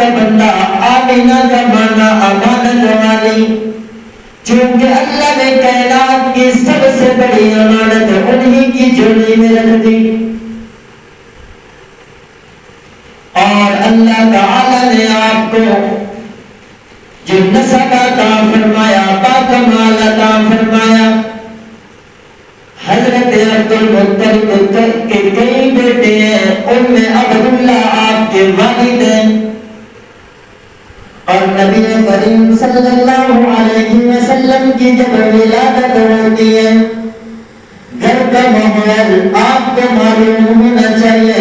کا بندہ آمینہ کا معنی امانت والی، چونکہ اللہ نے کائنات کی سب سے بڑی امانت انہی کی جھولی میں رکھ دی، اور اللہ تعالی نے آپ کو جو نسب عطا فرمایا، باکمال عطا فرمایا۔ حضرت عبد المطلب کے کئی بیٹے ہیں، ان میں عبداللہ آپ کے والد ہیں، اور نبی کریم صلی اللہ علیہ وسلم کی جب ولادت ہوتی ہے، گھر کا ماحول آپ کو معلوم ہونا چاہیے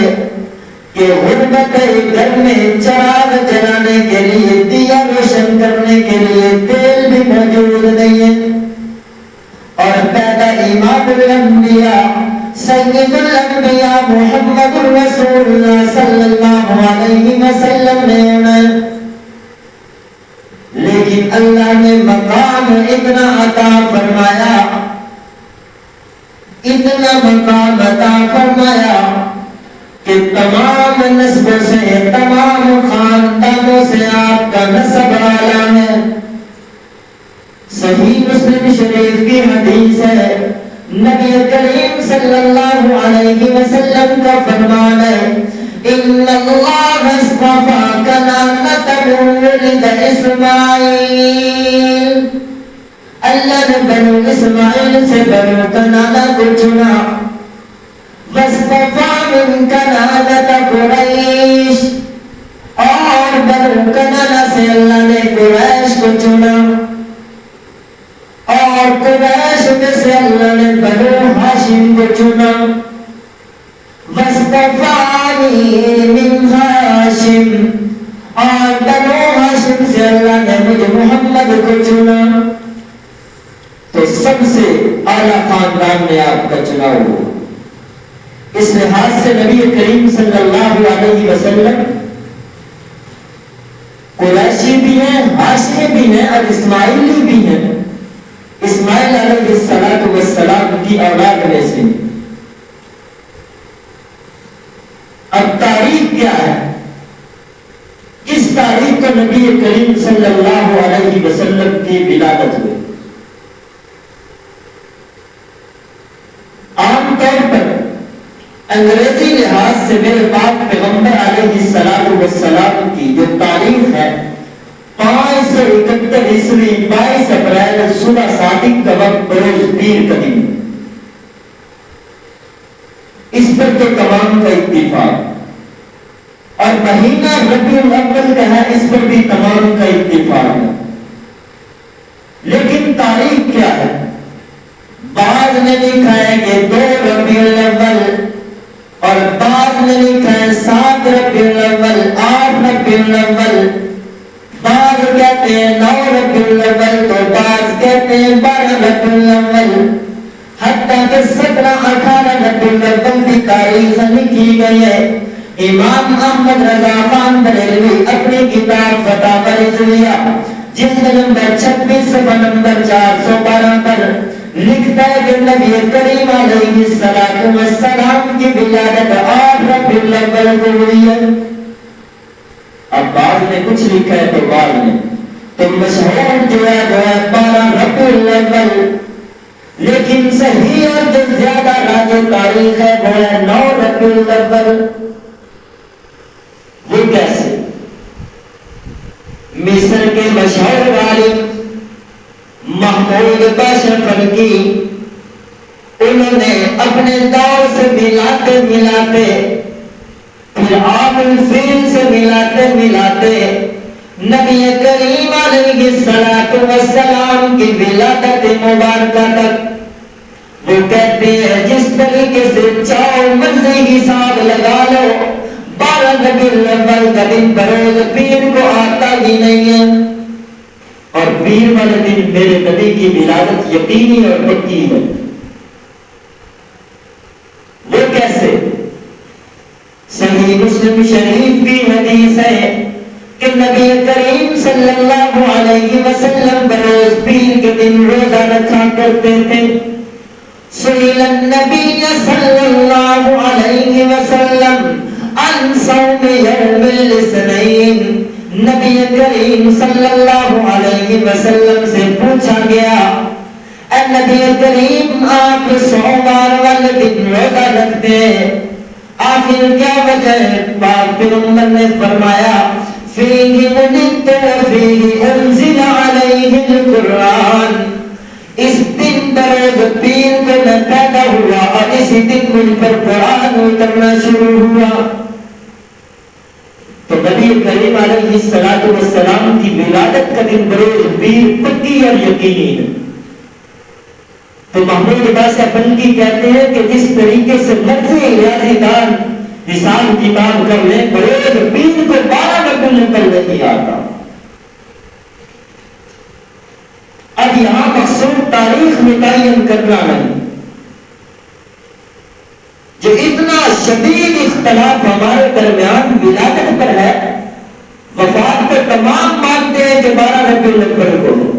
کہ غربت گھر میں چراغ جلانے کے لیے، دیا روشن کرنے کے لیے تیل بھی موجود نہیں ہے، اور پیدا امام الانبیاء سید الانبیاء محمد رسول اللہ صلی اللہ علیہ وسلم نے انہیں، لیکن اللہ نے مقام اتنا عطا فرمایا، اتنا مقام عطا فرمایا کہ تمام نسبوں سے، تمام خاندانوں سے آپ کا نسب اعلیٰ ہے۔ صحیح مسلم شریف کی حدیث ہے، نبی کریم صلی اللہ علیہ وسلم کا فرمان ہے، ان اللہ اصطفى کنانة من ولد اسماعیل، اللہ نے بنو اسماعیل سے بنو کنانہ کو چنا، واصطفى من کنانة قریش، اور بنو کنانہ سے اللہ نے قریش کو چنا، اور قریش میں سے اللہ نے بنو ہاشم کو چنا، واصطفانی من ہاشم، اور بنو ہاشم سے اللہ نے مجھے محمد کو چنا۔ تو سب سے اعلیٰ خاندان میں آپ کا چناؤ ہو، اس لحاظ سے نبی کریم صلی اللہ علیہ وسلم قریشی بھی ہیں، ہاشمی بھی ہیں، اور اسماعیلی بھی ہیں، اسماعیل علیہ السلام کی اولاد میں سے۔ اب تاریخ کیا ہے؟ اس تاریخ کو نبی کریم صلی اللہ علیہ وسلم کی ولادت ہوئی۔ عام طور پر انگریزی لحاظ سے میرے پاک پیغمبر علیہ السلام کی جو تاریخ ہے 571 عیسوی 22 اپریل صبح صادق کا وقت بروز پیر کا دن، اس پر تو تمام کا اتفاق، اور مہینہ ربیع الاول کا ہے، اس پر بھی تمام کا اتفاق ہے۔ لیکن تاریخ کیا ہے؟ بعض نے لکھا ہے کہ 2 ربیع الاول، اور بعض نے لکھا ہے 7 ربیع الاول، 8 ربیع الاول، بعض کہتے ہیں 9 ربیع الاول، تو بعض کہتے ہیں 12 ربیع الاول، حتیٰ کہ 17-18 ربیع الاول کی تاریخ لکھی گئی ہے۔ امام احمد رضا خان بریلوی اپنی کتاب فتاوی رضویہ جلد نمبر 26 صفحہ نمبر 412 پر لکھتا ہے کہ نبی کریم علیہ السلام کی ولادت 8 ربیع الاول کو ہوئی ہے۔ اب بعض نے کچھ لکھا ہے تو بعض نے تو مشہور جو ہے 12 ربیع الاول، لیکن صحیح اور جو زیادہ راجع تاریخ ہے وہ ہے 9 ربیع الاول۔ وہ کیسے؟ مصر کے مشہور عالم محمود باشا فلکی، انہوں نے اپنے دور سے ملاتے ملاتے، پھر عام الفیل سے ملاتے ملاتے نبی کریم علیہ السلام کی ولادت مبارکہ تک، وہ کہتے ہیں جس طریقے سے چاؤ مرضی حساب لگا لو، 12 ربیع الاول کا دن بروز پیر کو آتا ہی نہیں ہے، اور پیر والے دن میرے نبی کی ولادت یقینی اور پکی ہے۔ وہ کیسے؟ صحیح مسلم شریف کی حدیث ہے کہ نبی کریم صلی اللہ علیہ وسلم بروز پیر کے دن روزہ رکھا کرتے تھے۔ سئل النبی صلی اللہ علیہ وسلم عن صوم یوم الاثنین، نبی کریم صلی اللہ علیہ وسلم سے پوچھا گیا اے نبی کریم آپ سوموار والے دن روزہ رکھتے آخر کیا وجہ ہے؟ پاک پیغمبر نے فرمایا فیہ ولدت وفیہ انزل علیہ القرآن، اس دن بروز پیر کو میں پیدا ہوا اور اسی دن مجھ پر قرآن اترنا شروع ہوا۔ تو نبی کریم علیہ السلام کی ولادت کا دن بروز پیر پکی اور یقینی ہے۔ تو محمود عباس افندی کہتے ہیں کہ جس طریقے سے مرضی ریاضی دان حساب کتاب کر لیں بروز پیر کو 12 نقل نکل نہیں آتا۔ اب یہاں مقصود تاریخ متعین کرنا نہیں، جو اتنا شدید اختلاف ہمارے درمیان ولادت پر ہے، وفات پر تمام مانتے ہیں کہ 12 ربیع الاول کو،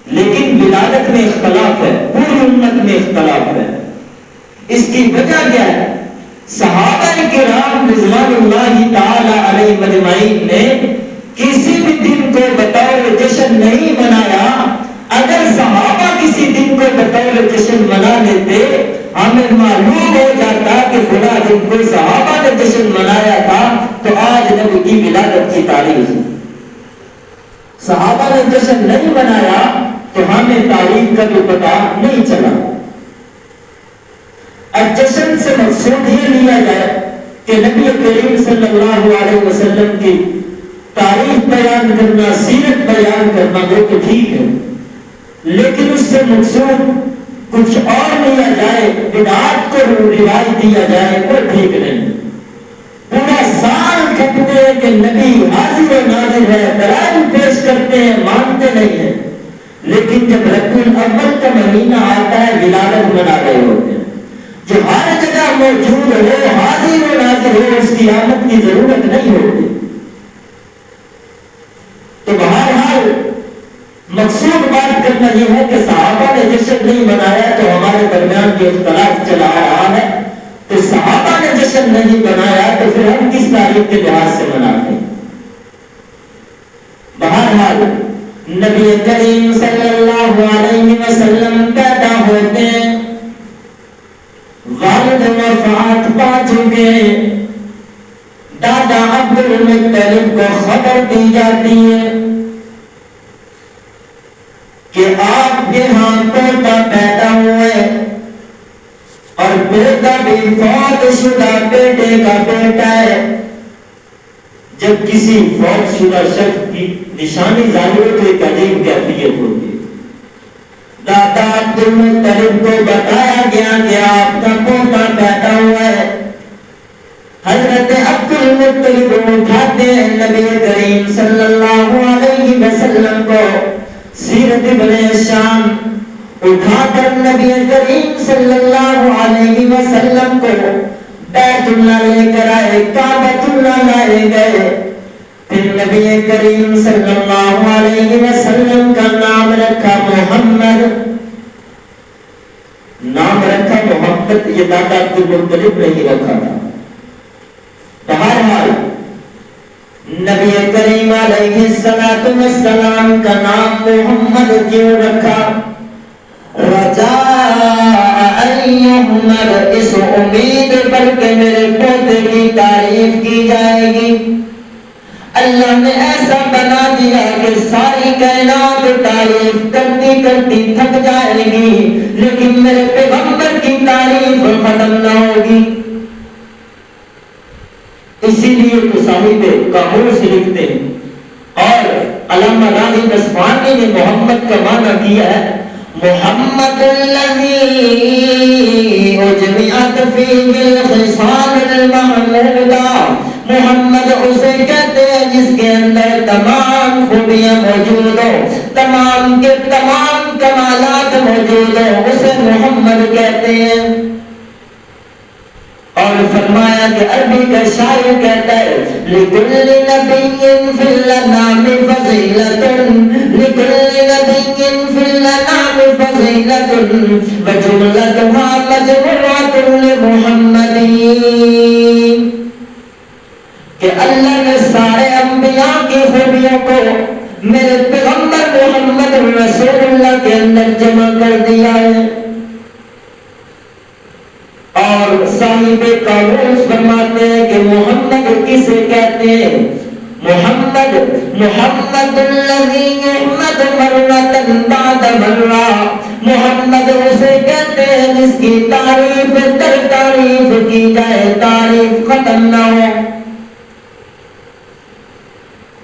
لیکن ولادت میں اختلاف ہے، پوری امت میں اختلاف ہے۔ اس کی وجہ کیا ہے؟ صحابہ کرام رضوان اللہ تعالی علیہ مجمعین نے کسی بھی دن کو بطور جشن نہیں منایا۔ اگر صحابہ کسی دن کو بطور جشن منا لیتے ہمیں معلوم ہو جاتا کہ خدا جن کو صحابہ نے جشن منایا تھا تو آج نبی کی ولادت کی تاریخ، صحابہ نے جشن نہیں منایا تو ہمیں تاریخ کا بھی پتہ نہیں چلا۔ اب جشن سے مقصود یہ لیا جائے کہ نبی کریم صلی اللہ علیہ وسلم کی تاریخ بیان کرنا، سیرت بیان کرنا وہ تو ٹھیک ہے، لیکن اس سے مقصود کچھ اور لیا جائے، بدعات کو روایت دیا جائے وہ ٹھیک نہیں۔ پورا سال کہتے ہیں کہ نبی حاضر و ناظر ہے، دلائل پیش کرتے ہیں، مانتے نہیں ہیں، لیکن جب ربیع الاول کا مہینہ آتا ہے ولادت منا رہے ہوتے ہیں۔ جو ہر جگہ موجود ہو، حاضر و ناظر ہو، اس کی آمد کی ضرورت نہیں ہوتی۔ تو بہرحال مقصود بات کرنا یہ ہے کہ صحابہ نے جشن نہیں منایا تو ہمارے درمیان یہ اختلاف چلا آ رہا ہے، تو صحابہ نے جشن نہیں منایا تو پھر ہم کس تاریخ کے لحاظ سے مناتے ہیں؟ بہرحال نبی کریم صلی اللہ علیہ وسلم پیدا ہوتے ہیں، والد وفات پا چکے، دادا عبد المطلب کو خبر دی جاتی ہے کہ آپ کے ہاں بیٹا پیدا ہوئے اور بیٹا بھی فوت شدہ بیٹے کا بیٹا ہے۔ جب کسی فوت شدہ شخص کی نشانی ظاہر ہو تو ایک عجیب کیفیت ہوتی ہے۔ دادا عبد المطلب کو بتایا گیا کہ آپ کا پوتا پیدا ہوا ہے۔ حضرت عبد المطلب اٹھاتے ہیں نبی کریم صلی اللہ علیہ وسلم کو، سیرت ابن شام اٹھا کر نبی کریم صلی اللہ علیہ وسلم کو بیت اللہ لے کر آئے، کعبۃ اللہ لائے گئے۔ پھر نبی کریم صلی اللہ علیہ وسلم کا نام رکھا محمد، نام رکھا محمد، یہ دادا عبد المطلب نہیں رکھا تھا۔ بہرحال نبی کریم علیہ السلام کا نام محمد کیوں رکھا؟ رجاء ان یحمد، اس امید پر کہ میرے پوتے کی تعریف کی جائے گی۔ اللہ نے ایسا بنا دیا کہ ساری کائنات تعریف کرتی کرتی تھک جائے گی لیکن میرے پیغمبر کی تعریف ختم نہ ہوگی۔ اسی لیے تو صاحب قاموس لکھتے ہیں، اور علامہ راغب اصفہانی نے محمد کا معنی کیا ہے محمد الذی اجمعت فیہ الخصال المحمودہ، محمد اسے کہتے ہیں جس کے اندر تمام خوبیاں موجود ہو، تمام کے تمام کمالات موجود ہو، اسے محمد کہتے ہیں۔ اور فرمایا کہ عربی کا شاعر کہتا ہے لِكُلِّ نَبِيٍّ فِي الْأَنَامِ فَضِيلَةٌ، لِكُلِّ نَبِيٍّ فِي الْأَنَامِ فَضِيلَةٌ وَجُمْلَتُهَا مَجْمُوعَةٌ لِمُحَمَّدٍ، کہ اللہ نے سارے انبیاء کی خوبیوں کو میرے پیغمبر محمد رسول اللہ کے اندر جمع کر دیا ہے. اور صاحب قاموس فرماتے ہیں کہ محمد کسے کہتے ہیں؟ محمد الذی یحمد مرۃ بعد مرہ. محمد اسے کہتے ہیں جس کی تعریف در تعریف کی جائے، تعریف ختم نہ ہو.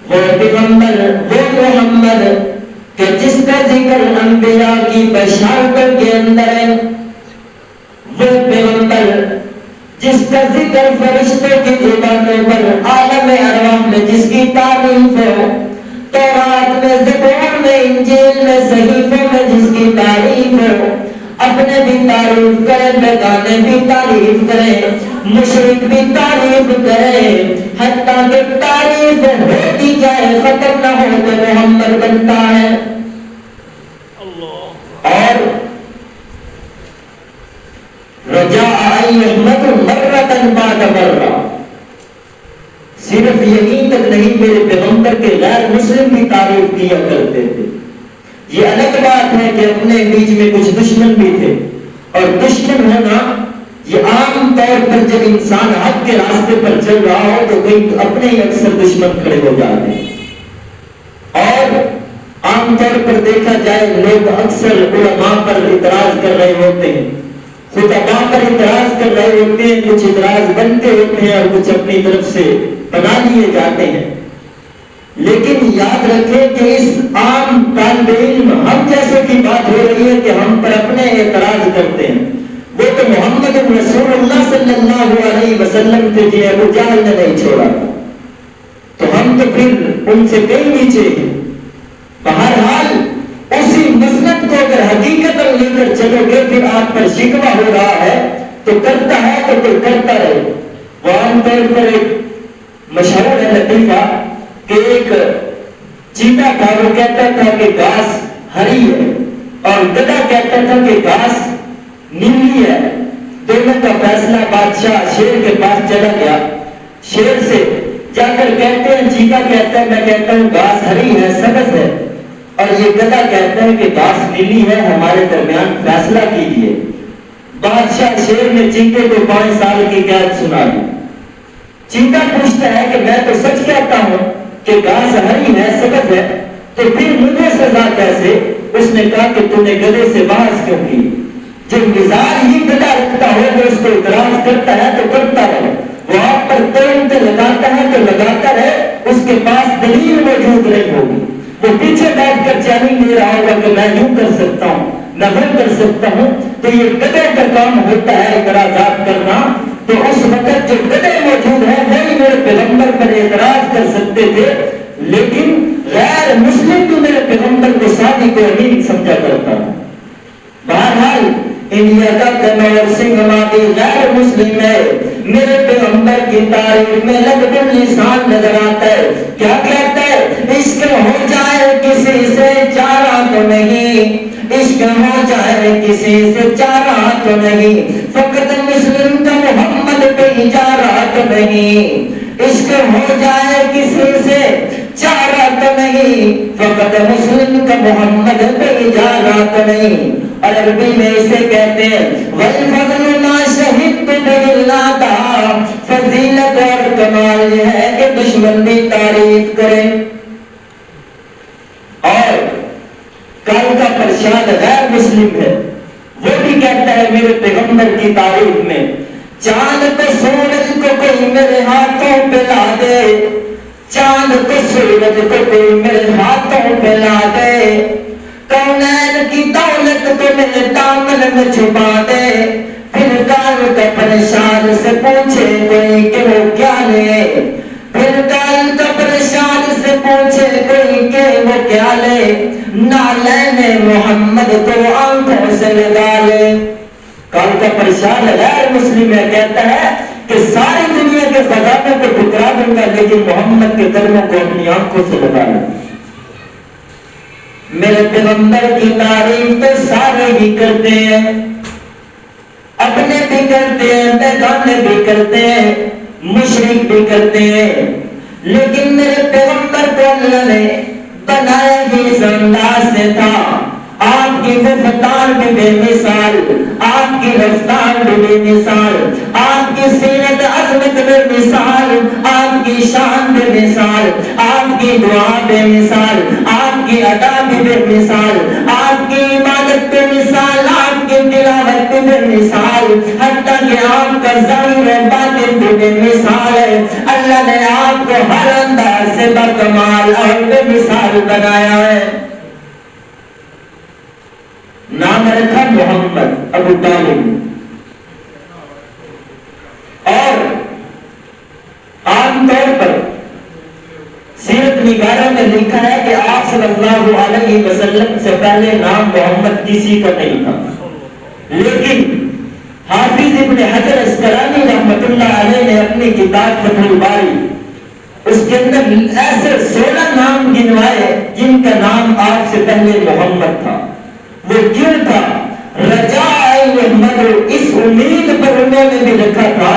وہ پیغمبر، وہ محمد کہ جس کا ذکر انبیاء کی بشارت کے اندر ہے. وہ پیغمبر جس کا ذکر فرشتوں کی زبانوں پر عالم ارواح میں جس کی تعریف ہو، تورات میں، زبور میں، انجیل میں، صحیفوں میں جس کی تعریف ہو. اپنے بھی تعریف کرے، بیگانے بھی تعریف کرے، مشرک بھی تعریف کرے، حتیٰ کہ تعریف ہوتی جائے ختم نہ ہو تو محمد بنتا ہے. اور رجاء احمد مرۃ بعد مرہ. صرف یہی تک نہیں، میرے پیغمبر کے غیر مسلم بھی تعریف کیا کرتے تھے. یہ الگ بات ہے کہ اپنے بیچ میں کچھ دشمن بھی تھے، اور دشمن ہونا یہ عام طور پر جب انسان حق کے راستے پر چل رہا ہو تو کوئی اپنے ہی اکثر دشمن کھڑے ہو جاتے ہیں. اور عام طور پر دیکھا جائے لوگ اکثر علماء پر اعتراض کر رہے ہوتے ہیں، خطباء پر اعتراض کر رہے ہوتے ہیں، کچھ اعتراض بنتے ہوتے ہیں اور کچھ اپنی طرف سے بنا لیے جاتے ہیں. لیکن یاد رکھیں کہ اس عام طالب علم ہم جیسے کی بات ہو رہی ہے کہ ہم پر اپنے اعتراض کرتے ہیں. وہ تو محمد رسول اللہ صلی اللہ علیہ وسلم تھے جی، ابو جہل نے نہیں چھوڑا، تو ہم تو پھر ان سے کہیں نیچے ہیں. بہرحال اسی مسلک کو اگر حقیقت لے کر چلو گے، پھر آپ پر شکوہ ہو رہا ہے تو کرتا ہے تو پھر کرتا رہے. وہ عام طور پر ایک مشہور ہے لطیفہ کہ ایک چیتا تھا، وہ کہتا تھا کہ گھاس ہری ہے، اور گدھا کہتا تھا کہ گھاس نیلی ہے. دونوں کا فیصلہ بادشاہ شیر کے پاس چلا گیا. شیر سے جا کر کہتے ہیں، چیتا کہتا ہے میں کہتا ہوں گھاس ہری ہے، سبز ہے، اور یہ گدھا کہتا ہے کہ گھاس نیلی ہے، ہمارے درمیان فیصلہ کیجیے. بادشاہ شیر نے چیتے کو 5 سال کی قید سنا دی. چیتا پوچھتا ہے کہ میں تو سچ کہتا ہوں کہ گھاس ہری ہے، سبز ہے، تو پھر مجھے سزا کیسے؟ اس نے کہا کہ تو نے گدھے سے بحث کیوں کی؟ جو مزاج ہی گدھا رکھتا ہو وہ اس کو اعتراض کرتا ہے تو کرتا رہے، وہ آپ پر ترنت لگاتا ہے تو لگاتا رہے، اس کے پاس دلیل موجود نہیں ہوگی. وہ پیچھے بیٹھ کر چیلنج دے رہا ہوگا کہ میں یوں کر سکتا ہوں، میں وہ کر سکتا ہوں. تو یہ گدھے کا کام ہوتا ہے اعتراضات کرنا. تو اس وقت جو گدھے موجود ہیں وہی میرے پیغمبر پر اعتراض کر سکتے تھے، لیکن غیر مسلم تو میرے پیغمبر کو صادق و امین سمجھا کرتا ہے. بہرحال انڈیا کا کنور سنگھ مادی غیر مسلم ہے، میرے پیغمبر کی تعریف میں لبد اللسان نظر آتا ہے. کیا کہتا ہے؟ عشق ہو جائے کسی سے چارہ تو نہیں، عشق ہو جائے کسی سے چارہ تو نہیں، فقط مسلم کا محمد پہ اجارہ تو نہیں. عشق ہو جائے کسی سے چارہ تو نہیں، فقط مسلم کا محمد پہ اجارہ تو نہیں. اور عربی میں اسے کہتے ہیں والفضل ما شہدت به اللہ تعالی. فضیلت اور کمال یہ ہے کہ دشمن بھی تعریف کرے. اور کل کا پرشاد غیر مسلم ہے، وہ بھی کہتا ہے میرے پیغمبر کی تعریف میں، چاند کو سورج کو کوئی میرے ہاتھوں پہ لا دے، چاند کو سورج کو کوئی میرے ہاتھوں پہ لا دے، کونین کی دولت کو میرے دامن میں چھپا دے، پھر کال کا پریشان سے پوچھے کوئی کہ وہ کیا لے، پھر کال کا پریشان سے پوچھے کوئی کہ وہ کیا لے، نالین محمد کو آنکھوں سے لگا لے. کال کا پریشان غیر مسلم ہے، کہتا ہے کہ ساری دنیا کے خزانوں کو ٹھکرا دوں گا لیکن محمد کے قدموں کو اپنی آنکھوں سے لگا لوں. میرے پیغمبر کی تعریف تو سارے ہی کرتے ہیں، اپنے بھی کرتے ہیں، بیگانے بھی کرتے ہیں، مشرک بھی کرتے ہیں، لیکن میرے پیغمبر انداز سے تھا، آپ کی گفتار بھی بے مثال، آپ کی رفتار بھی بے مثال، آپ کی سیرت عظمت بے مثال، آپ کی شان بے مثال، آپ کی دعا بے مثال، آپ کی ادا بھی بے مثال، آپ کی عبادت بے مثال، آپ کی تلاوت بھی بے مثال، حتیٰ کہ آپ کا ظاہر و باطن بھی بے مثال ہے۔ اللہ نے آپ کو ہر انداز سے بکمال اور بے مثال بنایا ہے۔ نام رکھا محمد ابو طالب، اور عام طور پر سیرت نگاروں نے لکھا ہے کہ آپ صلی اللہ علیہ وسلم سے پہلے نام محمد کسی کا نہیں تھا، لیکن حافظ ابن حجر اسقلانی رحمۃ اللہ علیہ نے اپنی کتاب فتح الباری اس کے اندر ایسے 16 نام گنوائے جن کا نام آپ سے پہلے محمد تھا۔ وہ کیوں تھا؟ رجاء احمد، اس امید پر انہوں نے بھی رکھا تھا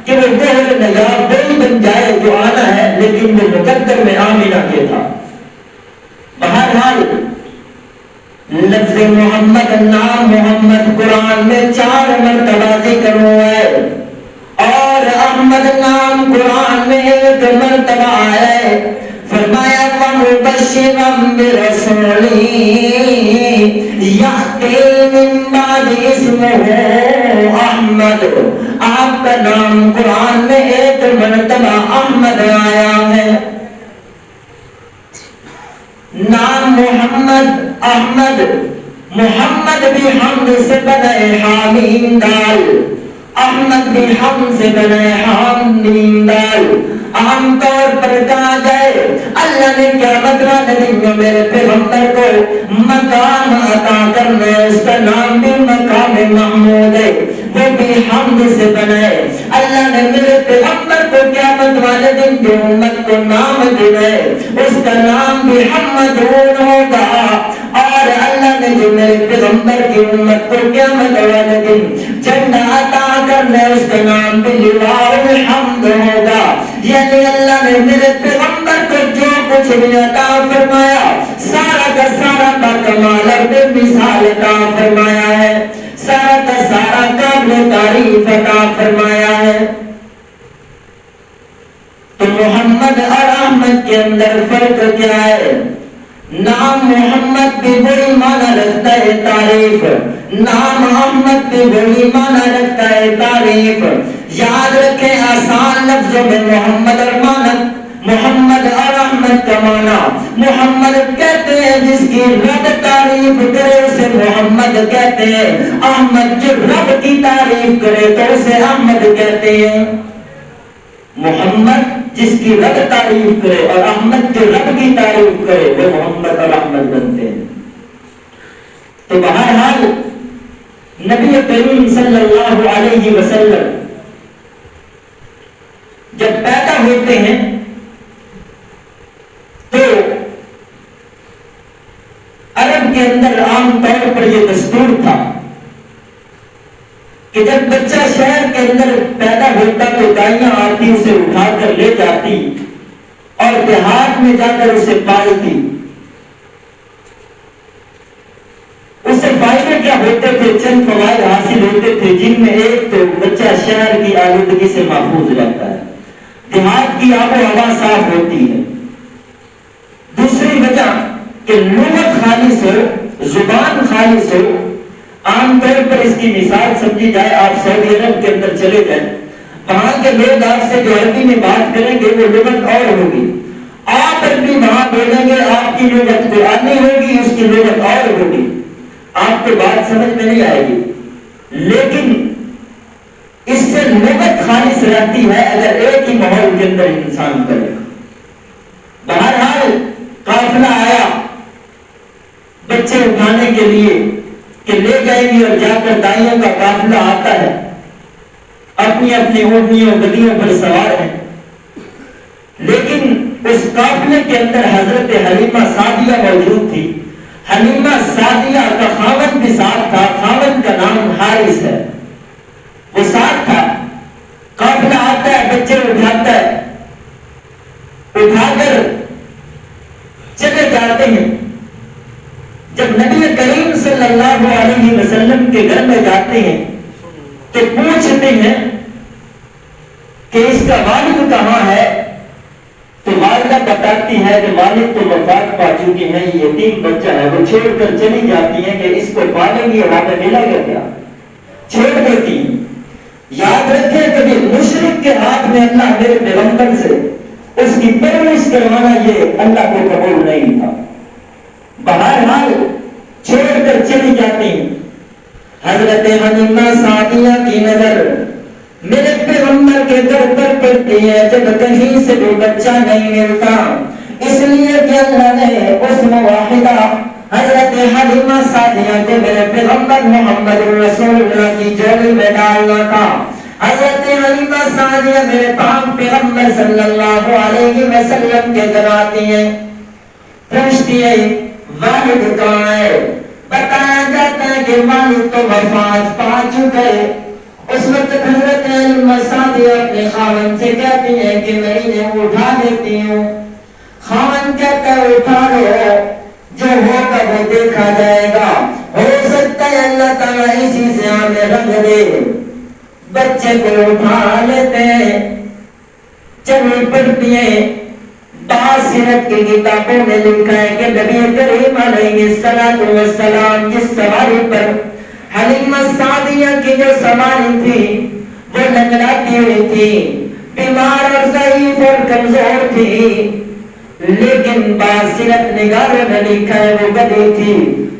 کہ وہ دہر نجات وہی بن جائے جو آنا ہے، لیکن وہ مقدر میں آمینہ کے تھا۔ بہرحال لفظ محمد، نام محمد قرآن میں 4 مرتبہ ذکر ہوا ہے، اور احمد نام قرآن میں 1 مرتبہ آیا ہے۔ فرمایا وَمُبَشِّرًا بِرَسُولٍ یَأْتِی مِن بَعْدِ اسْمُهُ احمد، آپ کا نام قرآن میں 1 مرتبہ احمد آیا ہے۔ نام محمد، احمد، محمد بھی حمد سے بنے حامیم دال، احمد بھی حمد سے بنے حامیم دال۔ عام طور پر کہا جائے اللہ نے قیامت والے دن میں میرے پیغمبر کو مقام عطا کرنا ہے، اس کا نام بھی مقام محمود ہے، وہ بھی حمد سے بنے۔ اللہ نے میرے پیغمبر کو قیامت والے دن کی امت کو نام دیا ہے، اس کا نام بھی حمدون ہوگا، اور اللہ نے جو میرے پیغمبر کی امت کو قیامت والے دن جنت عطا کرنا ہے، اس کا نام بھی لواء الحمد ہوگا۔ یعنی اللہ نے میرے پیغمبر کو جو کچھ بھی عطا فرمایا سارا کا سارا بکمال اور بے مثال عطا فرمایا ہے، سارا کا سارا قابل تعریف عطا فرمایا ہے۔ تو محمد اور احمد کے اندر فرق کیا ہے؟ نام محمد بھی بڑی معنی رکھتا ہے تعریف، نام احمد بھی بڑی معنی رکھتا ہے تعریف۔ یاد رکھیں آسان لفظوں میں محمد اور محمد اور احمد کا معنی، محمد کہتے ہیں جس کی رب تعریف کرے اسے محمد کہتے ہیں، احمد جو رب کی تعریف کرے تو اسے احمد کہتے ہیں۔ محمد جس کی رب تعریف کرے اور احمد جو رب کی تعریف کرے وہ محمد اور احمد بنتے ہیں۔ تو بہرحال نبی کریم صلی اللہ علیہ وسلم جب پیدا ہوتے ہیں تو عرب کے اندر عام طور پر یہ دستور تھا کہ جب بچہ شہر کے اندر پیدا ہوتا تو دائیاں آتی اسے اٹھا کر لے جاتی اور دیہات میں جا کر اسے پالتی۔ اس سے فائدے کیا ہوتے تھے؟ چند فوائد حاصل ہوتے تھے، جن میں ایک تو بچہ شہر کی آلودگی سے محفوظ رہتا ہے، دیہات کی آب و ہوا صاف ہوتی ہے۔ دوسری وجہ کہ لغت خالص ہو، زبان خالص ہو۔ عام طور پر اس کی مثال سمجھی جائے، آپ سعودی عرب کے اندر چلے جائیں، وہاں کے لوگ آپ سے جو عربی میں بات کریں گے وہ لغت اور ہوگی، آپ عربی وہاں بولیں گے آپ کی لغت قرآنی ہوگی، اس کی لغت اور ہوگی، آپ کو بات سمجھ میں نہیں آئے گی، لیکن اس سے لغت خالص رہتی ہے اگر ایک ہی ماحول کے اندر انسان کرے۔ بہرحال قافلہ آیا بچے اٹھانے کے لیے کہ لے جائیں گے، اور جا کر دائیوں کا قافلہ آتا ہے، اپنی اپنی اونٹنیوں گدیوں پر سوار ہیں، لیکن اس قافلے کے اندر حضرت حلیمہ سعدیہ موجود تھی۔ حلیمہ سعدیہ کا خاوند بھی ساتھ تھا، خاوند کا نام حارث ہے، وہ ساتھ تھا۔ قافلہ آتا ہے، بچے اٹھاتا ہے، اٹھا کر چلے جاتے ہیں۔ جب نبی کریم صلی اللہ علیہ وسلم کے گھر میں جاتے ہیں تو پوچھتے ہیں کہ اس کا والد کہاں ہے؟ تو والدہ بتاتی ہے کہ والد تو وفات پا چکے ہیں، یہ یتیم بچہ ہے، وہ چھوڑ کر چلی جاتی ہے کہ اس کو پالیں گے، وہاں پہ ملا گیا کیا؟ چھوڑ دیتی ہیں۔ یاد رکھیں کبھی مشرک کے ہاتھ میں اللہ میرے پیغمبر سے اس کی پرورش کروانا یہ اللہ کو قبول نہیں تھا۔ بہرحال چھوڑ کر چلی جاتی ہیں۔ حضرت حلیمہ سعدیہ کی نظر میرے پیغمبر کے در پر پڑتی ہے جب کہیں سے بھی بچہ نہیں ملتا، اس لیے کہ اللہ نے اس واحدہ حضرت حلیمہ سعدیہ کے میرے پیغمبر محمد رسول اللہ کی جوڑی میں ڈالنا تھا۔ حضرت حلیمہ سعدیہ میرے پاک پیغمبر صلی اللہ علیہ وسلم کے در آتی ہیں، پوچھتی ہے والد کہاں ہے؟ بتایا جاتا ہے کہ والد تو وفات پا چکے۔ اس وقت حضرت حلیمہ سعدیہ اپنے خاوند سے کہتی ہیں کہ میں انہیں اٹھا دیتی ہوں۔ خاوند کہتا ہے اٹھا لو، جو ہوگا وہ دیکھا جائے گا، ہو سکتا ہے اللہ تعالیٰ اسی سے ہمیں رنگ دے۔ بچے کو اٹھا لیتے ہیں، چلی پڑتی ہیں۔ بعض سیرت کی کتابوں میں لکھا ہے کہ نبی کریم علیہ السلام جس سواری پر حلیمہ سعدیہ کی جو سواری تھی وہ لنگڑاتی ہوئی تھی، بیمار اور ضعیف اور کمزور تھی، لیکن بعض سیرت نگاروں نے لکھا ہے وہ گدھی تھی،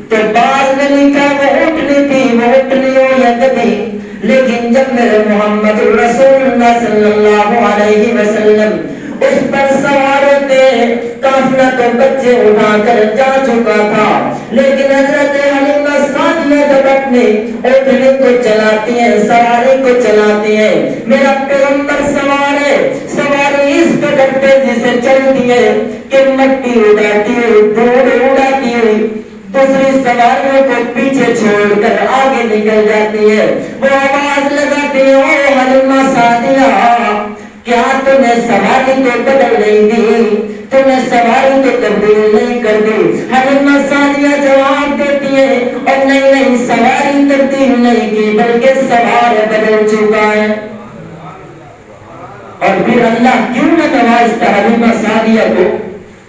تو بعض نے لکھا وہ اونٹنی تھی، وہ اونٹنی ہو یا گدھی۔ لیکن جب میرے محمد رسول اللہ صلی اللہ علیہ وسلم اس پر سوار ہوتے قافلہ تو بچے اٹھا کر جا چکا تھا، لیکن حضرت حلیمہ سعدیہ جب اپنے اونٹنی کو چلاتی ہیں، سواری کو چلاتی ہیں، میرا پیغمبر سوار ہے، سواری اس قدر تیزی سے چلتی ہے کہ مٹی اڑاتی ہوئی، دھول اڑاتی ہوئی دوسری سواریوں کو پیچھے چھوڑ کر آگے نکل جاتی ہے۔ وہ آواز لگاتی ہے او حلیمہ سعدیہ، کیا تم نے سواری کو بدل نہیں دی؟ تم نے سواری کو تبدیل نہیں کر دی؟ حلیمہ سعدیہ جواب دیتی ہے اور نہیں سواری تبدیل نہیں کی بلکہ سوار بدل چکا ہے۔ اور پھر اللہ کیوں نہ نوازتا حلیمہ سعدیہ کو؟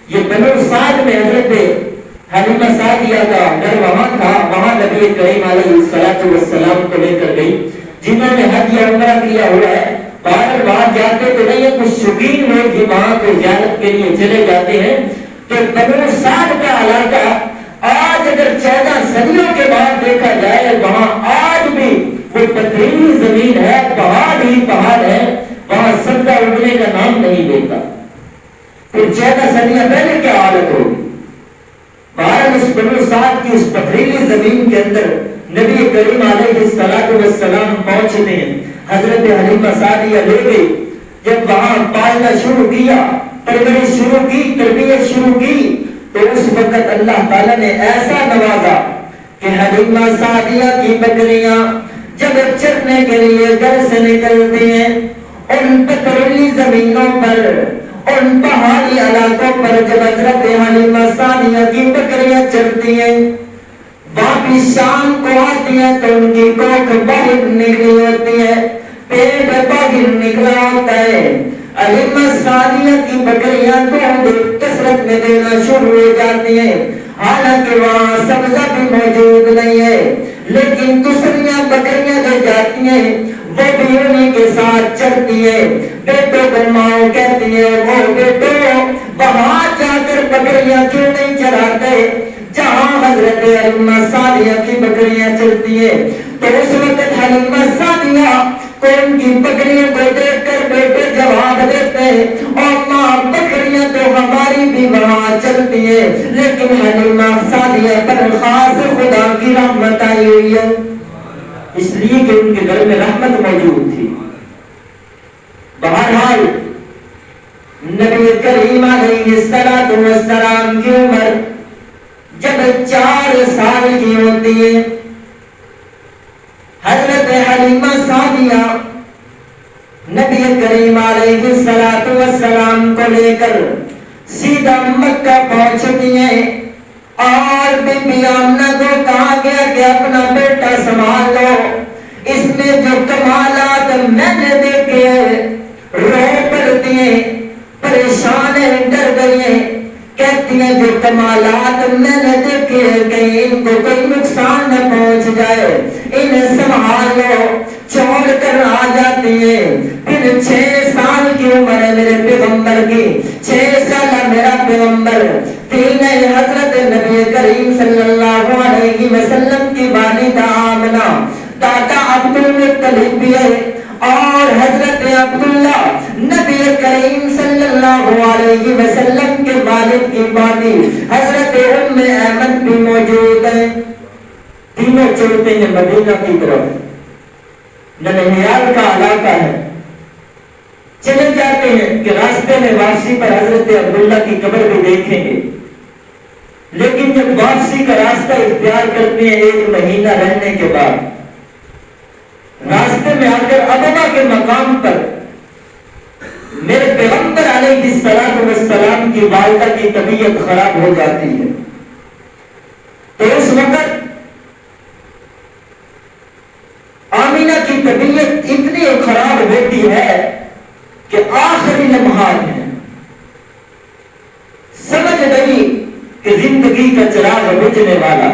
یہ بنو سعد میں حضرت حلیمہ سعدیہ کا گھر وہاں تھا، وہاں نبی کریم علیہ السلام کو لے کر گئی، جنہوں نے حج یا عمرہ کیا ہوا ہے۔ باہر وہاں جاتے تو نہیں ہے، کچھ شوقین لوگ بھی وہاں کو زیارت کے لیے چلے جاتے ہیں۔ تو بنو سعد کا علاقہ آج اگر 14 صدیوں کے بعد دیکھا جائے وہاں آج بھی وہ پتھریلی زمین ہے، پہاڑ ہی پہاڑ ہے، وہاں سبزہ اگنے کا نام نہیں لیتا۔ پھر 14 صدیاں پہلے کیا حالت ہوگی؟ باہر اس بنو سعد کی اس پتھریلی زمین کے اندر نبی کریم علیہ السلام پہنچتے ہیں۔ حضرت حلیمہ سعدیہ لے گئی، جب وہاں پالنا شروع کیا، پرورش شروع کی، تربیت شروع کی، تو اس وقت اللہ تعالیٰ نے ایسا نوازا کہ حلیمہ سعدیہ کی بکریاں جب چرنے کے لیے گھر سے نکلتی ہیں، ان پتھریلی زمینوں پر، ان پہاڑی علاقوں پر جب حضرت حلیمہ سعدیہ کی بکریاں چلتی ہیں، واپس شام کو آتی ہیں تو ان کی کوکھ باہر نکلی ہوتی ہے، پیٹ باہر نکلا ہوتا ہے۔ حلیمہ سعدیہ کی بکریاں دودھ کثرت میں دینا شروع ہو جاتی ہیں، حالانکہ وہاں سبزہ بھی موجود نہیں ہے، لیکن دوسریاں بکریاں جو جاتی ہیں وہ بھی انہیں کے ساتھ چلتی ہے۔ بیٹوں کو ماں کہتی ہے وہ بیٹو وہاں جا کر بکریاں کیوں نہیں چراتے جہاں حضرت حلیمہ سعدیہ کی بکریاں چلتی ہیں؟ تو اس وقت حلیمہ سعدیہ کو ان کی بکریوں کو دیکھ کر بیٹے جواب دیتے ہیں اور ماں بکریاں تو ہماری بھی وہاں چلتی ہیں، لیکن حلیمہ سعدیہ پر خاص خدا کی رحمت آئی ہوئی ہے، اس لیے کہ ان کے گھر میں رحمت موجود تھی۔ بہرحال نبی کریم علیہ السلام کی عمر جب 4 سال کی ہوتی ہے، حضرت حلیمہ سعدیہ نبی کریم علیہ السلام کو لے کر سیدھا مکہ پہنچتی ہیں۔ اور بی بی آمنہ کو کہا گیا کہ اپنا بیٹا سنبھال لو، اس میں جو کمالات میں نے دیکھے رو پڑتی ہیں، پریشان ہیں، ڈر گئی ہیں، کہتی ہیں جو کمالات میں نے دیکھے کہ ان کو کوئی نقصان نہ پہنچ جائے، انہیں سنبھال لو، چھوڑ کر آ جاتی ہیں۔ پھر 6 سال کی عمر ہے میرے پیغمبر کی، 6 سال میرا پیغمبر، 3 ہے حضرت نبی کریم صلی اللہ علیہ وسلم کی والدہ آمنہ، دادا عبد المطلب بھی ہے، اور حضرت عبداللہ نبی کریم صلی اللہ علیہ وسلم کے والد کی باتی حضرت ام ایمن بھی موجود ہیں۔ تینوں چلتے ہیں مدینہ کی طرف، ننہیال کا علاقہ ہے، چلے جاتے ہیں کہ راستے میں واپسی پر حضرت عبداللہ کی قبر بھی دیکھیں گے، لیکن جب واپسی کا راستہ اختیار کرتے ہیں 1 مہینہ رہنے کے بعد، راستے میں آ کر ابوا کے مقام پر میرے پیغمبر علیہ السلام کی والدہ کی طبیعت خراب ہو جاتی ہے، تو اس وقت آمینہ کی طبیعت اتنی خراب ہوتی ہے کہ آخری لمحات ہیں، سمجھ گئی کہ زندگی کا چراغ بجھنے والا،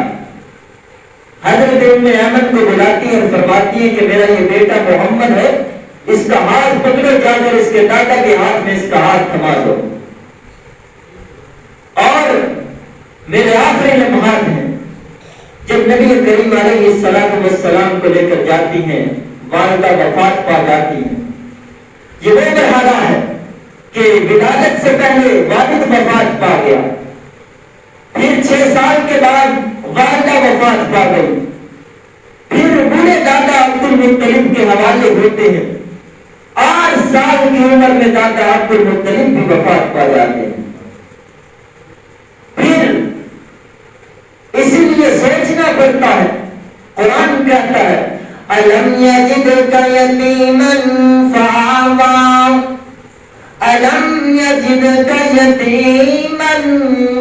حضرت ام ایمن کو بلاتی ہے اور فرماتی ہے کہ میرا یہ بیٹا محمد ہے، اس کا ہاتھ پکڑو، جا کر اس کے دادا کے ہاتھ میں اس کا ہاتھ تھما دو، اور میرے آخری لمحات ہیں۔ جب نبی کریم علیہ السلام کو لے کر جاتی ہیں، والدہ وفات پا جاتی ہیں۔ یہ وہ مرحلہ ہے کہ ولادت سے پہلے والد وفات پا گیا، پھر 6 سال کے بعد والدہ وفات پا گئی، پھر بوڑھے دادا عبد المطلب کے حوالے ہوتے ہیں، 8 سال کی عمر میں دادا عبد المطلب بھی وفات پا جاتے ہیں۔ پھر اسی لیے سوچنا پڑتا ہے، قرآن کہتا ہے أَلَمْ يَجِدْكَ يَتِيمًا فَآوَىٰ أَلَمْ يَجِدْكَ يَتِيمًا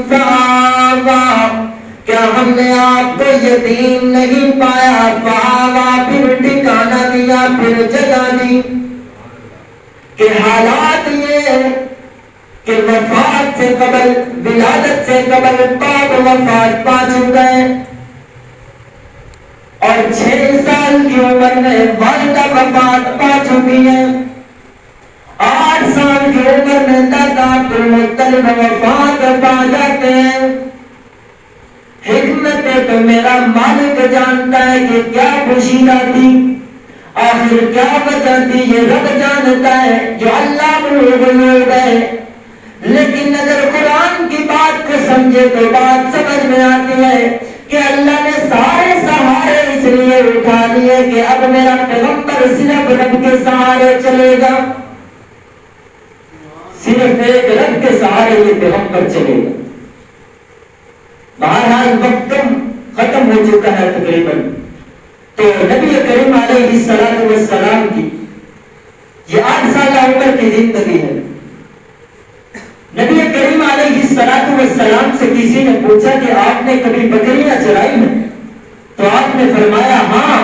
فَآوَىٰ، کیا ہم نے آپ کو یتیم نہیں پایا، فآویٰ پھر ٹھکانہ دیا، پھر جگہ دی، کہ حالات یہ کہ وفات سے قبل، ولادت سے قبل باپ وفات پا چکے ہیں، اور 6 سال کی عمر میں والدہ وفات پا چکی ہے، 8 سال کی عمر میں دادا عبد المطلب وفات پا جاتے ہیں۔ حکمت تو میرا مالک جانتا ہے کہ کیا پوشیدہ تھی، آخر کیا وجہ تھی، یہ رب جانتا ہے جو علام الغیوب ہے، لیکن اگر قرآن کی بات کو سمجھے تو بات سمجھ میں آتی ہے کہ اللہ نے سارے سہارے اس لیے اٹھا لیے کہ اب میرا پیغمبر صرف رب کے سہارے چلے گا، صرف ایک رب کے سہارے یہ پیغمبر چلے گا۔ بہرحال وقت ختم ہو چکا ہے تقریباً، تو نبی کریم علیہ السلام کی یہ 8 سالہ عمر کی زندگی ہے۔ نبی کریم علیہ السلام سے کسی نے پوچھا کہ آپ نے کبھی بکریاں چرائی ہیں؟ تو آپ نے فرمایا ہاں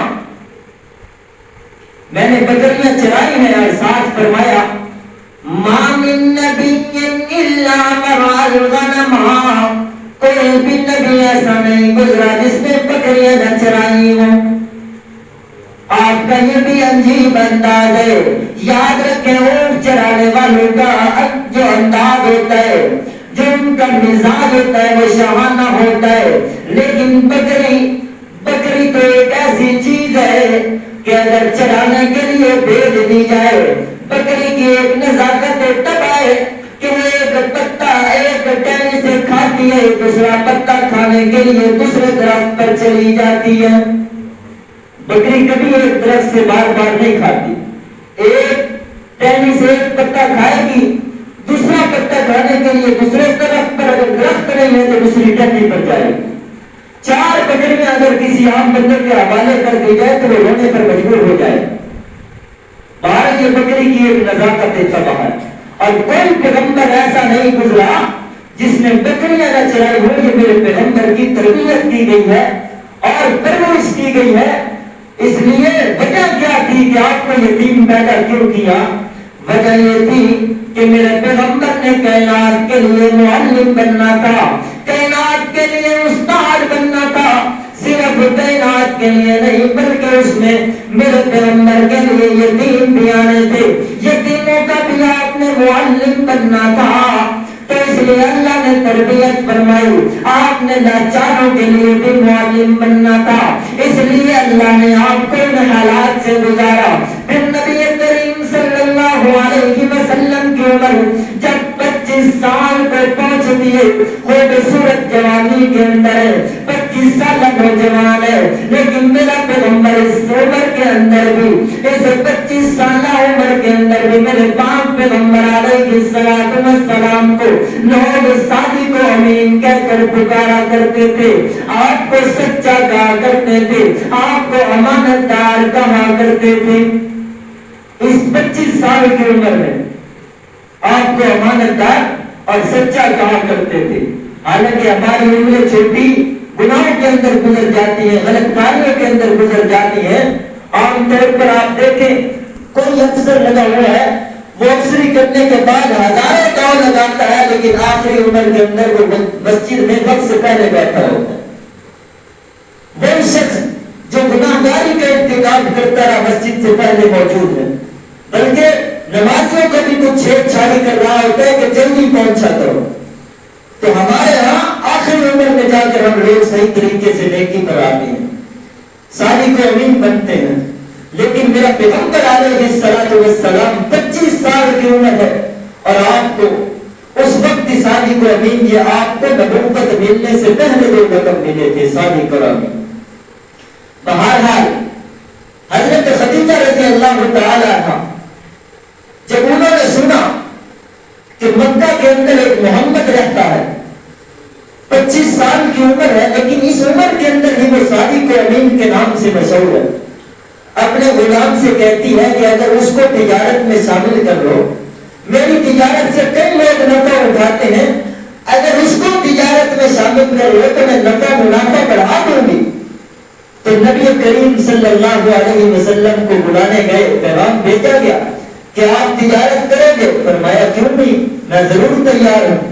میں نے بکریاں چرائی ہیں، اور ساتھ فرمایا ما من نبی الا مرعى الغنم، کوئی بھی نبی ایسا نہیں گزرا جس نے بکریاں نہ چرائی ہوں۔ آپ کا یہ بھی عجیب انداز ہے، یاد رکھیں اونٹ چرانے والوں کا جو انداز ہوتا ہے، جو ان کا مزاج ہوتا ہے وہ شاہانہ ہوتا ہے، لیکن بکری تو ایک ایسی چیز ہے کہ اگر چرانے کے لیے بھیج دی جائے، بکری کی ایک نزاکت تب ہے کہ وہ ایک پتا ایک ٹہنی سے کھاتی ہے، دوسرا پتا کھانے کے لیے دوسرے درخت پر چلی جاتی ہے۔ بکری کبھی ایک درخت سے بار بار نہیں کھاتی، ایک ٹہنی سے ایک پتا کھائے گی، دوسرا پتا کھانے کے لیے دوسرے درخت پر، اگر درخت نہیں ہے تو دوسری ٹہنی پر جائے گی۔ 4 بکریاں اگر کسی عام بندے کے حوالے کر دی جائے تو وہ رونے پر مجبور ہو جائے۔ باہر یہ بکری کی ایک نزاکت تباہ ہے، اور کوئی پیغمبر ایسا نہیں گزرا جس نے بکریاں نہ چرائی ہو، یہ میرے پیغمبر کی تربیت کی گئی ہے اور پرورش کی گئی ہے۔ اس لیے وجہ کیا تھی کہ آپ کو یتیم پیدا کیوں کیا؟ وجہ یہ تھی کہ میرے پیغمبر نے کائنات کے لیے معلم بننا تھا، کائنات کے لیے استاد بننا تھا، صرف کائنات کے لیے نہیں بلکہ اس میں میرے پیغمبر کے لیے یتیم بھی آنے تھے، یتیموں کا بھی آپ نے معلم بننا تھا۔ تو اس لیے اللہ نے تربیت فرمائی، آپ نے لاچاروں کے لیے بھی معلم بننا تھا، اس لیے اللہ نے آپ کو ان حالات سے گزارا۔ پھر نبی کریم صلی اللہ علیہ وسلم کی عمر جب 25 سال پہ پہنچتی ہے، خوبصورت جوانی کے اندر ہے، 25 سال نوجوان ہے، لیکن میرا پیغمبر اس عمر کے اندر بھی، اس 25 سالہ عمر کے اندر بھی میرے پاک پیغمبر علیہ السلام کو لوگ صادق و امین کہہ کر پکارا کرتے تھے، آپ کو سچا کہا کرتے تھے، آپ کو امانت دار کہا کرتے تھے۔ اس 25 سال کی عمر میں آپ کو امانت دار اور سچا کہا کرتے تھے، حالانکہ ہماری عمریں چھوٹی گناہوں کے اندر گزر جاتی ہیں، غلط کاریوں کے اندر گزر جاتی ہیں۔ عام طور پر آپ دیکھیں کوئی افسر لگا ہوا ہے، وہ افسری کرنے کے بعد ہزاروں دور لگاتا ہے، لیکن آخری عمر کے اندر وہ مسجد میں وقت سے پہلے بیٹھا ہوتا ہے۔ وہ شخص جو گناہگاری کا ارتکاب کرتا رہا مسجد سے پہلے موجود ہے، بلکہ نمازیوں کا بھی کچھ چھیڑ چھاڑی کر رہا ہوتا ہے کہ جلدی پہنچا کرو۔ تو ہمارے ہاں آخری عمر میں جا کر ہم لوگ صحیح طریقے سے نیکی پر آتے ہیں، صادق و امین بنتے ہیں، لیکن میرا پیغمبر علیہ السلام 25 سال کی عمر ہے اور آپ کو اس وقت صادق و امین، یہ آپ کو نبوت ملنے سے پہلے دو رقم ملے تھے، صادق و امین۔ بہرحال حضرت خدیجہ رضی اللہ تعالی عنہا جب انہوں نے سنا کہ مکہ کے اندر ایک محمد رہتا ہے، 25 سال کی عمر ہے، لیکن اس عمر کے اندر ہی وہ صادق و امین کے نام سے مشہور ہے، اپنے غلام سے کہتی ہے کہ اگر اس کو تجارت میں شامل کر لو، میری تجارت سے کئی لوگ نفع اٹھاتے ہیں، اگر اس کو تجارت میں شامل کر لو تو میں نفع منافع بڑھا دوں گی۔ تو نبی کریم صلی اللہ علیہ وسلم کو بلانے گئے، پیغام بھیجا گیا کہ آپ تجارت کریں گے؟ فرمایا کیوں نہیں، میں ضرور تیار ہوں۔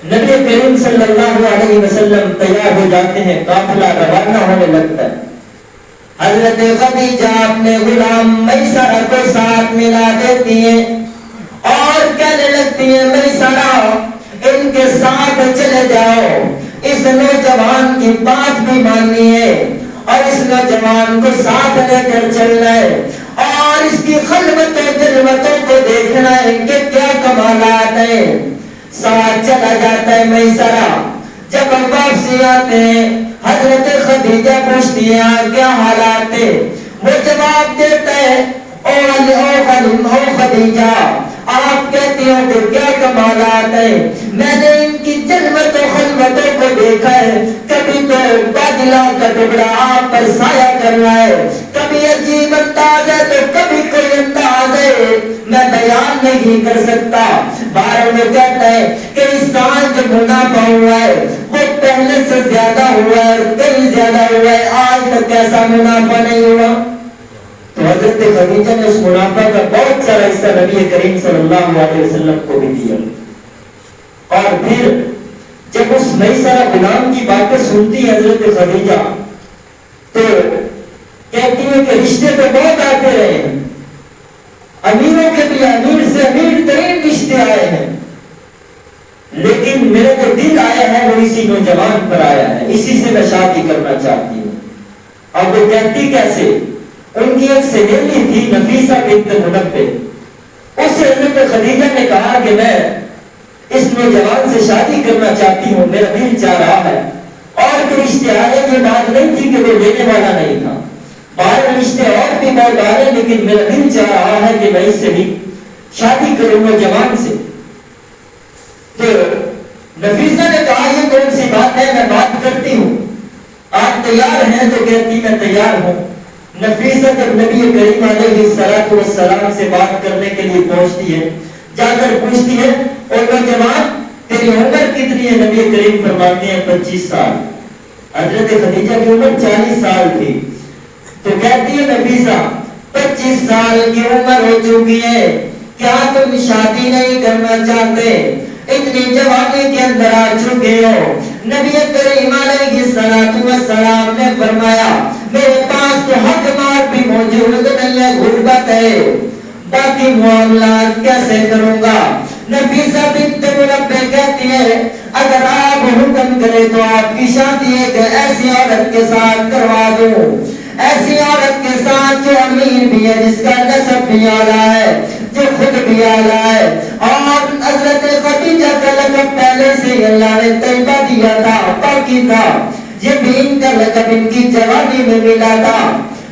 نبی کریم صلی اللہ علیہ وسلم تیار ہو جاتے ہیں، قافلہ روانہ ہونے لگتا ہے۔ حضرت خدیجہ اپنے غلام میسرہ کو ساتھ ملا دیتی ہیں اور کہنے لگتی ہیں، میسرہ ان کے ساتھ چلے جاؤ، اس نوجوان کی بات بھی ماننی ہے اور اس نوجوان کو ساتھ لے کر چلنا ہے اور اس کی خلوت و جلوتوں کو دیکھنا ہے کہ کیا کمالات ہیں۔ ساتھ چلا جاتا ہے میسرہ۔ جب واپسی آتے ہیں حضرت خدیجہ پوچھتی ہیں کیا حالات ہے، وہ جواب دیتا ہے او خدیجہ، آپ کہتی ہو کہ کیا کمالات ہیں، میں نے ان کی جلوت و خلوتوں کو دیکھا ہے، کبھی تو بادلوں کا ٹکڑا آپ پر سایہ کر رہا ہے، کبھی عجیب انداز ہے تو کبھی کوئی انداز ہے، میں بیان نہیں کر سکتا۔ بارہ میں کہتا ہے کہ اس سال جو منافع ہوا ہے وہ پہلے سے زیادہ ہوا ہے، کئی زیادہ ہوا ہے، آج تک ایسا منافع نہیں ہوا۔ تو حضرت خدیجہ نے اس منافع کا بہت سارا حصہ نبی کریم صلی اللہ علیہ وسلم کو بھی دیا۔ اور پھر جب اس میسرہ غلام کی باتیں سنتی حضرت خدیجہ تو کہتی ہے کہ رشتے تو بہت آتے رہے ہیں، امیروں کے بھی امیر سے امیر ترین رشتے آئے ہیں، لیکن میرے جو دل آیا ہے وہ اسی نوجوان پر آیا ہے، اسی سے میں شادی کرنا چاہتی ہوں۔ اب وہ کہتی کیسے؟ ان کی ایک سہیلی تھی نفیسہ بنت منبہ، اس سے حضرت خدیجہ نے کہا کہ میں اس نوجوان سے شادی کرنا چاہتی ہوں، میرا دل چاہ رہا ہے۔ اور بھی رشتے آئے، یہ بات نہیں تھی کہ وہ لینے والا نہیں تھا، باہر رشتے اور بھی بہت آ رہے، لیکن میرا دل چاہ رہا ہے کہ میں اس سے بھی شادی کروں نوجوان سے۔ تو نفیسہ نے کہا یہ کون سی بات ہے، میں بات کرتی ہوں، آپ تیار ہیں؟ تو کہتی میں تیار ہوں۔ نفیسہ جب نبی کریم علیہ السلام سے بات کرنے کے لیے پہنچتی ہے، جا کر پوچھتی ہے اور نوجوان تیری عمر کتنی ہے؟ نبی کریم فرماتے ہیں 25 سال. حضرت خدیجہ کی عمر 40 سال تھی. تو کہتی ہے نفیسہ 25 سال کی عمر ہو چکی ہے، کیا تم شادی نہیں کرنا چاہتے؟ اتنی جوانی کے اندر آ چکے ہو. نبی کریم علیہ السلام نے فرمایا میرے پاس تو حق مار بھی موجود نہیں ہے، غربت ہے، باقی معاملات کیسے کروں گا؟ نفیسہ بنت منبہ کہتی ہے اگر آپ حکم کرے تو آپ کی شادی ایک ایسی عورت کے ساتھ کروا دوں، ایسی عورت کے ساتھ جو امیر بھی ہے، جس کا نسب بھی اعلیٰ ہے، جو خود بھی اعلیٰ ہے. اور حضرت خدیجہ کا لقب پہلے سے اللہ نے طیبہ دیا تھا، پاکی تھا، یہ بھی ان کا لقب ان کی جوانی میں ملا تھا.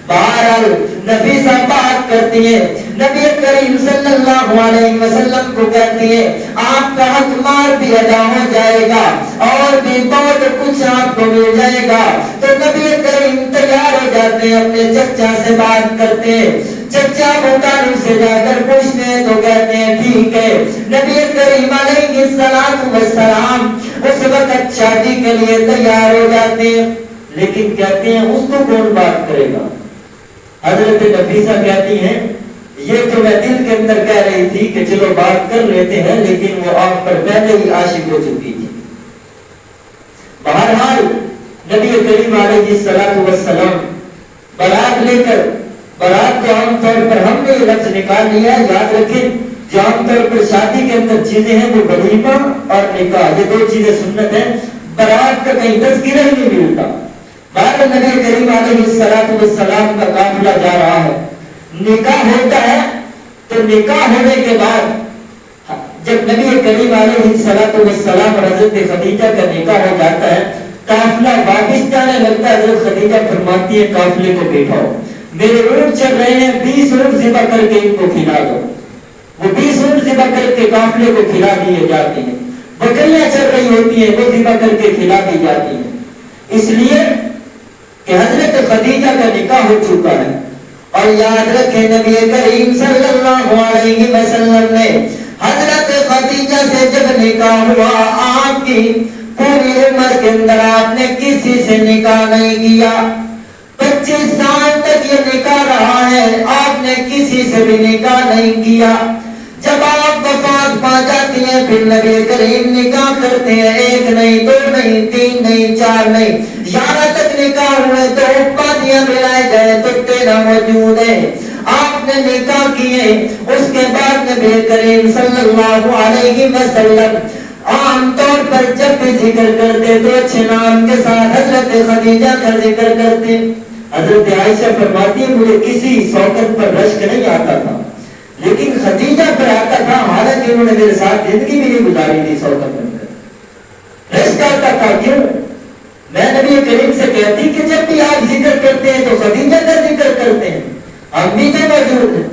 بہرحال نفیسہ بات کرتی ہے، نبی کریم صلی اللہ علیہ وسلم کو کہتی ہے آپ کا حق مار بھی ادا ہو جائے گا اور بھی بہت کچھ آپ کو مل جائے گا. تو نبی کریم تیار ہو جاتے ہیں، اپنے چچا سے بات کرتے ہیں. چچا مطالب سے جا کر پوچھتے ہیں تو کہتے ہیں ٹھیک ہے. نبی کریم علیہ السلام اس وقت شادی کے لیے تیار ہو جاتے ہیں، لیکن کہتے ہیں اس کو کون بات کرے گا؟ حضرت نفیسہ کہتی ہیں یہ تو میں دل کے اندر کہہ رہی تھی کہ چلو بات کر لیتے ہیں، لیکن وہ آپ پر پہلے ہی عاشق ہو چکی تھی. بہرحال نبی کریم علیہ السلام بارات لے کر، بارات کو عام طور پر ہم نے یہ لفظ نکال لیا ہے، یاد رکھیں جو عام طور پر شادی کے اندر چیزیں ہیں وہ ولیمہ اور نکاح، یہ دو چیزیں سنت ہیں، بارات کا کہیں تذکرہ ہی نہیں ملتا. بعد نبی کریم علیہ السلام کا قافلہ جا رہا ہے، نکاح ہوتا ہے، تو نکاح ہونے کے بعد جب نبی کریم علیہ السلام اور حضرت خدیجہ کا نکاح ہو جاتا ہے، قافلہ واپس جانے لگتا ہے. حضرت خدیجہ فرماتی ہے قافلے کو بٹھاؤ، میرے اونٹ چل رہے ہیں، 20 اونٹ ذبح کر کے ان کو کھلا دو. وہ 20 اونٹ ذبح کر کے قافلے کو کھلا دیے جاتے ہیں. بکریاں چل رہی ہوتی ہیں، وہ ذبح کر کے کھلا دی جاتی ہیں، اس لیے کہ حضرت خدیجہ کا نکاح ہو چکا ہے. اور یاد رکھیں نبی کریم صلی اللہ علیہ وسلم نے حضرت خدیجہ سے جب نکاح ہوا، آپ کی پوری عمر کے اندر آپ نے کسی سے نکاح نہیں کیا. 25 سال تک یہ نکاح رہا ہے، آپ نے کسی سے بھی نکاح نہیں کیا. جب آپ وفات پا جاتی ہیں پھر نبی کریم نکاح کرتے ہیں، 1 نہیں 2 نہیں 3 نہیں 4 نہیں 11 تک نکاح ہوئے. تو پادیاں ملائے گئے تو 13 موجود ہیں. آپ نے نکاح کیے، اس کے بعد نبی کریم صلی اللہ علیہ وسلم عام طور پر جب بھی ذکر کرتے تو اچھے نام کے ساتھ حضرت خدیجہ کا ذکر کرتے. حضرت عائشہ فرماتی ہے مجھے کسی شوکت پر رشک نہیں آتا تھا، لیکن خدیجہ پر آتا تھا، حالانکہ انہوں نے میرے ساتھ زندگی بھی نہیں گزاری تھی. شوکت پر رشک آتا تھا. کیوں؟ میں نبی کریم سے کہتی کہ جب بھی آپ ذکر کرتے ہیں تو خدیجہ کا ذکر کرتے ہیں، ہم بھی تو موجود ہیں.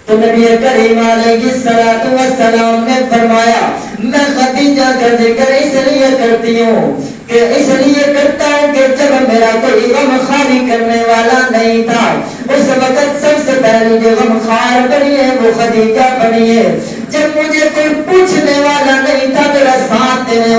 تو نبی کریم علیہ السلام نے فرمایا میں خدیجہ کا ذکر اس لیے کرتی ہوں کہ اس لیے کرتا ہوں کہ جب میرا کوئی غم خاری کرنے والا نہیں تھا، اس وقت سب سے پہلے جو غم خار بنی ہے وہ خدیجہ بنی ہے. جب مجھے کوئی پوچھنے والا نہیں تھا، میرا ساتھ دینے